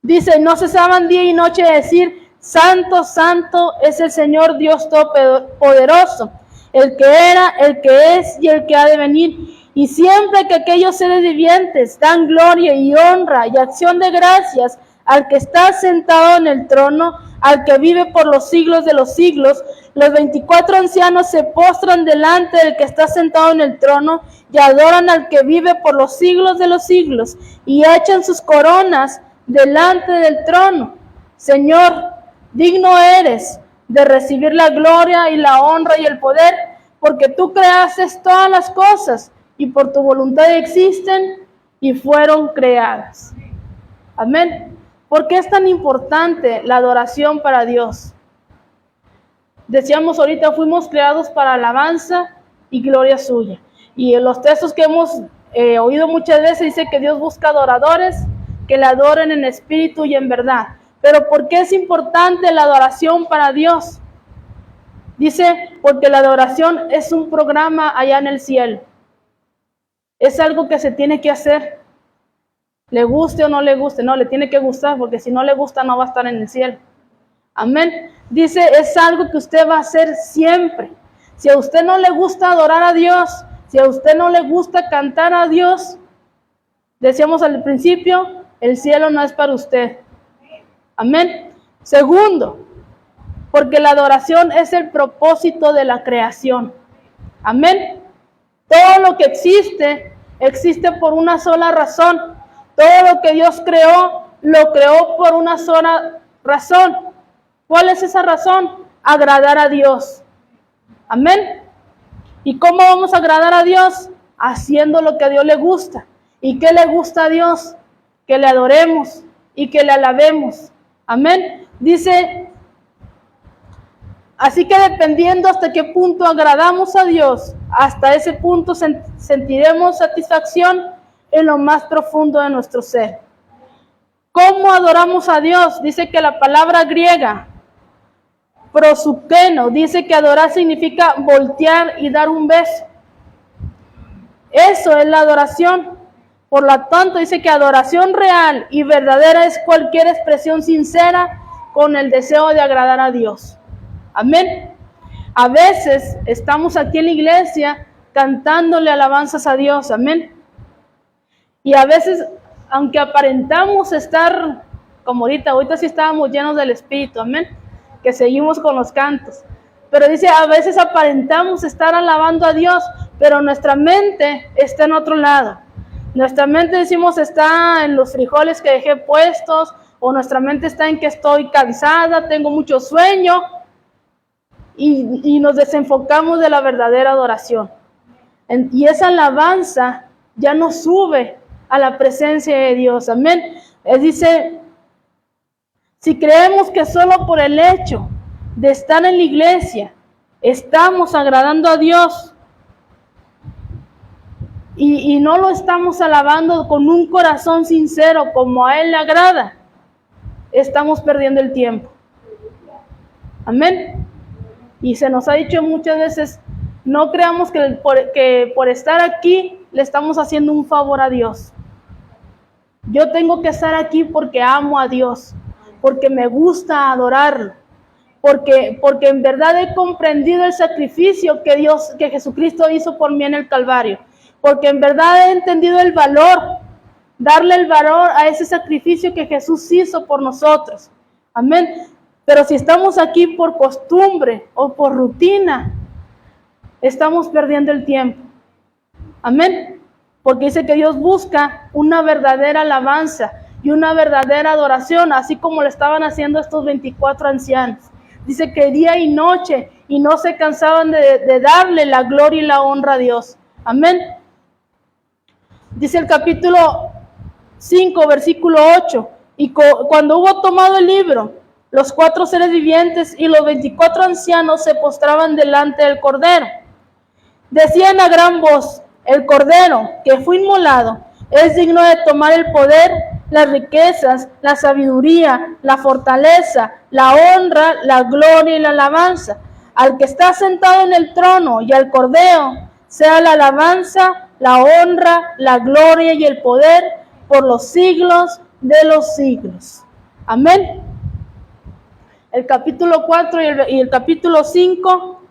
Dice, no cesaban día y noche de decir, santo, santo es el Señor Dios Todopoderoso, el que era, el que es y el que ha de venir. Y siempre que aquellos seres vivientes dan gloria y honra y acción de gracias al que está sentado en el trono, al que vive por los siglos de los siglos, los 24 ancianos se postran delante del que está sentado en el trono y adoran al que vive por los siglos de los siglos y echan sus coronas delante del trono. Señor, digno eres de recibir la gloria y la honra y el poder, porque tú creaste todas las cosas y por tu voluntad existen y fueron creadas. Amén. ¿Por qué es tan importante la adoración para Dios? Decíamos ahorita, fuimos creados para alabanza y gloria suya. Y en los textos que hemos oído muchas veces dice que Dios busca adoradores que le adoren en espíritu y en verdad. Pero ¿por qué es importante la adoración para Dios? Dice, porque la adoración es un programa allá en el cielo. Es algo que se tiene que hacer. Le guste o no le guste, no, le tiene que gustar, porque si no le gusta no va a estar en el cielo. Amén. Dice, es algo que usted va a hacer siempre. Si a usted no le gusta adorar a Dios, si a usted no le gusta cantar a Dios, decíamos al principio, el cielo no es para usted. Amén. Segundo, porque la adoración es el propósito de la creación. Amén. Todo lo que existe por una sola razón. Todo lo que Dios creó, lo creó por una sola razón. ¿Cuál es esa razón? Agradar a Dios. Amén. ¿Y cómo vamos a agradar a Dios? Haciendo lo que a Dios le gusta. ¿Y qué le gusta a Dios? Que le adoremos y que le alabemos. Amén. Dice, así que dependiendo hasta qué punto agradamos a Dios, hasta ese punto sentiremos satisfacción en lo más profundo de nuestro ser. ¿Cómo adoramos a Dios? Dice que la palabra griega, prosukeno, dice que adorar significa voltear y dar un beso. Eso es la adoración. Por lo tanto, dice que adoración real y verdadera es cualquier expresión sincera con el deseo de agradar a Dios. Amén. A veces estamos aquí en la iglesia cantándole alabanzas a Dios. Amén. Y a veces, aunque aparentamos estar, como ahorita sí estábamos llenos del Espíritu. Amén. Que seguimos con los cantos. Pero dice, a veces aparentamos estar alabando a Dios, pero nuestra mente está en otro lado. Nuestra mente, decimos, está en los frijoles que dejé puestos, o nuestra mente está en que estoy cansada, tengo mucho sueño, y nos desenfocamos de la verdadera adoración. Y esa alabanza ya no sube a la presencia de Dios. Amén. Dice, si creemos que solo por el hecho de estar en la iglesia estamos agradando a Dios, y no lo estamos alabando con un corazón sincero como a Él le agrada, estamos perdiendo el tiempo. Amén. Y se nos ha dicho muchas veces, no creamos que por estar aquí le estamos haciendo un favor a Dios. Yo tengo que estar aquí porque amo a Dios, porque me gusta adorarlo, porque en verdad he comprendido el sacrificio que Jesucristo hizo por mí en el Calvario. Porque en verdad he entendido el valor, darle el valor a ese sacrificio que Jesús hizo por nosotros. Amén. Pero si estamos aquí por costumbre o por rutina, estamos perdiendo el tiempo. Amén. Porque dice que Dios busca una verdadera alabanza y una verdadera adoración, así como lo estaban haciendo estos 24 ancianos. Dice que día y noche, y no se cansaban de darle la gloria y la honra a Dios. Amén. Dice el capítulo 5, versículo 8, y cuando hubo tomado el libro, los 4 seres vivientes y los 24 ancianos se postraban delante del Cordero. Decían a gran voz, el Cordero que fue inmolado es digno de tomar el poder, las riquezas, la sabiduría, la fortaleza, la honra, la gloria y la alabanza. Al que está sentado en el trono y al Cordero sea la alabanza, la honra, la gloria y el poder por los siglos de los siglos. Amén. El capítulo 4 y el capítulo 5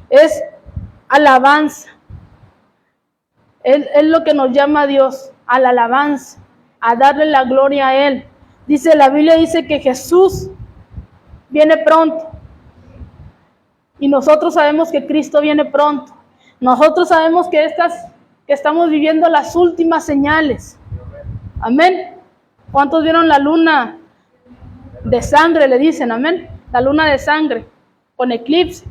es alabanza. Es lo que nos llama a Dios, a la alabanza, a darle la gloria a Él. Dice, la Biblia dice que Jesús viene pronto. Y nosotros sabemos que Cristo viene pronto. Nosotros sabemos que estamos viviendo las últimas señales. Amén. ¿Cuántos vieron la luna de sangre? Le dicen, amén. La luna de sangre con eclipse.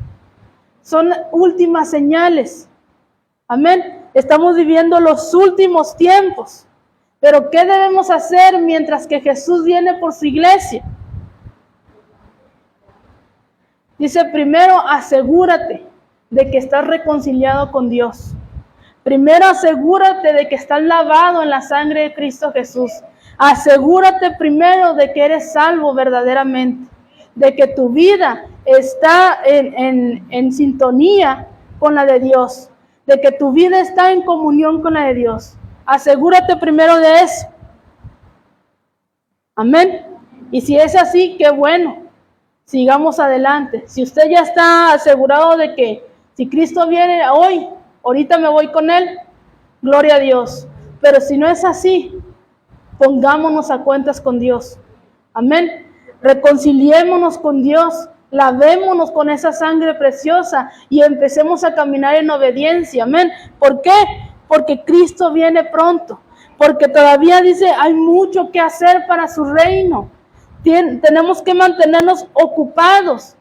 Son últimas señales. Amén. Estamos viviendo los últimos tiempos. Pero ¿qué debemos hacer mientras que Jesús viene por su iglesia? Dice, primero asegúrate de que estás reconciliado con Dios. Primero asegúrate de que estás lavado en la sangre de Cristo Jesús. Asegúrate primero de que eres salvo verdaderamente. De que tu vida está en sintonía con la de Dios. De que tu vida está en comunión con la de Dios. Asegúrate primero de eso. Amén. Y si es así, qué bueno. Sigamos adelante. Si usted ya está asegurado de que si Cristo viene hoy, ahorita me voy con Él, gloria a Dios. Pero si no es así, pongámonos a cuentas con Dios. Amén. Reconciliémonos con Dios. Lavémonos con esa sangre preciosa y empecemos a caminar en obediencia. Amén. ¿Por qué? Porque Cristo viene pronto. Porque todavía dice, hay mucho que hacer para su reino. Tenemos que mantenernos ocupados.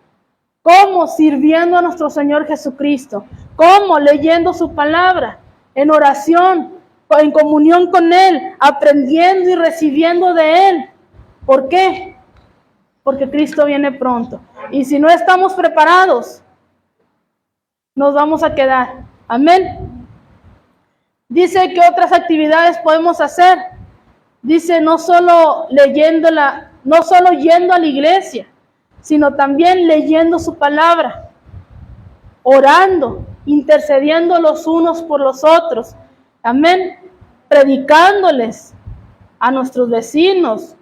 ¿Cómo? Sirviendo a nuestro Señor Jesucristo. ¿Cómo? Leyendo su palabra, en oración, en comunión con Él, aprendiendo y recibiendo de Él. ¿Por qué? Porque Cristo viene pronto. Y si no estamos preparados, nos vamos a quedar. Amén. Dice que otras actividades podemos hacer. Dice no solo yendo a la iglesia, sino también leyendo su palabra, orando, intercediendo los unos por los otros. Amén. Predicándoles a nuestros vecinos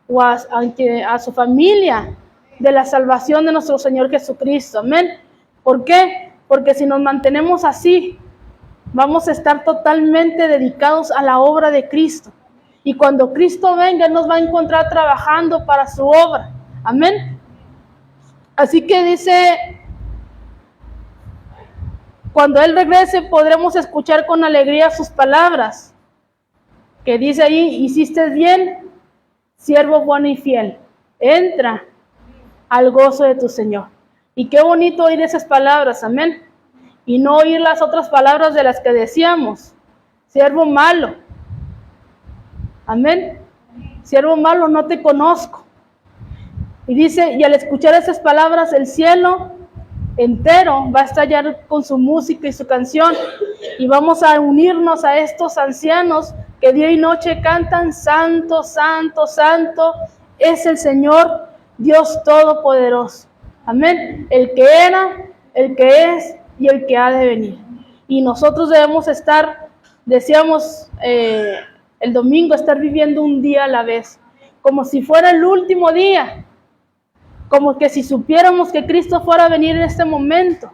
o a su familia de la salvación de nuestro Señor Jesucristo. Amén. ¿Por qué? Porque si nos mantenemos así, vamos a estar totalmente dedicados a la obra de Cristo. Y cuando Cristo venga, Él nos va a encontrar trabajando para su obra. Amén. Así que dice, cuando Él regrese podremos escuchar con alegría sus palabras. Que dice ahí, hiciste bien, siervo bueno y fiel. Entra al gozo de tu Señor. Y qué bonito oír esas palabras, amén. Y no oír las otras palabras de las que decíamos. Siervo malo. Amén. Siervo malo, no te conozco. Y dice, y al escuchar esas palabras, el cielo entero va a estallar con su música y su canción. Y vamos a unirnos a estos ancianos que día y noche cantan, santo, santo, santo, es el Señor Dios Todopoderoso. Amén. El que era, el que es y el que ha de venir. Y nosotros debemos estar, decíamos el domingo, estar viviendo un día a la vez, como si fuera el último día, como que si supiéramos que Cristo fuera a venir en este momento,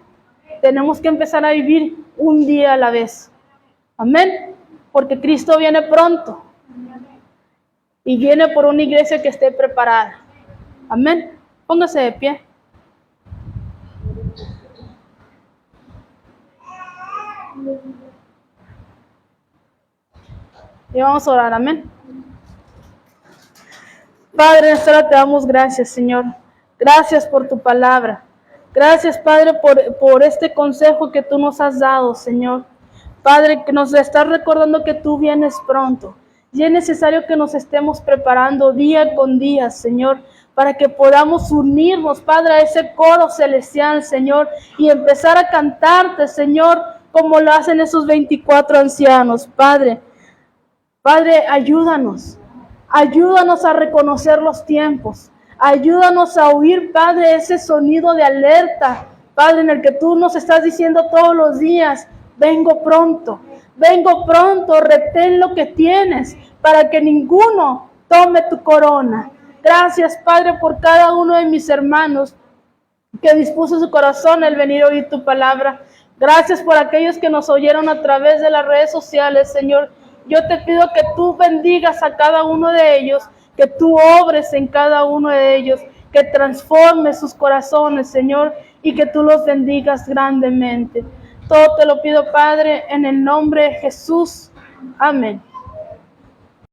tenemos que empezar a vivir un día a la vez. Amén. Porque Cristo viene pronto y viene por una iglesia que esté preparada. Amén. Póngase de pie. Y vamos a orar, amén. Padre, en esta hora te damos gracias, Señor. Gracias por tu palabra. Gracias, Padre, por este consejo que tú nos has dado, Señor. Padre, que nos estás recordando que tú vienes pronto. Y es necesario que nos estemos preparando día con día, Señor, para que podamos unirnos, Padre, a ese coro celestial, Señor, y empezar a cantarte, Señor, como lo hacen esos 24 ancianos, Padre. Padre, ayúdanos a reconocer los tiempos, ayúdanos a oír, Padre, ese sonido de alerta, Padre, en el que tú nos estás diciendo todos los días, vengo pronto, retén lo que tienes, para que ninguno tome tu corona. Gracias, Padre, por cada uno de mis hermanos que dispuso su corazón el venir a oír tu palabra. Gracias por aquellos que nos oyeron a través de las redes sociales, Señor. Yo te pido que tú bendigas a cada uno de ellos, que tú obres en cada uno de ellos, que transformes sus corazones, Señor, y que tú los bendigas grandemente. Todo te lo pido, Padre, en el nombre de Jesús. Amén.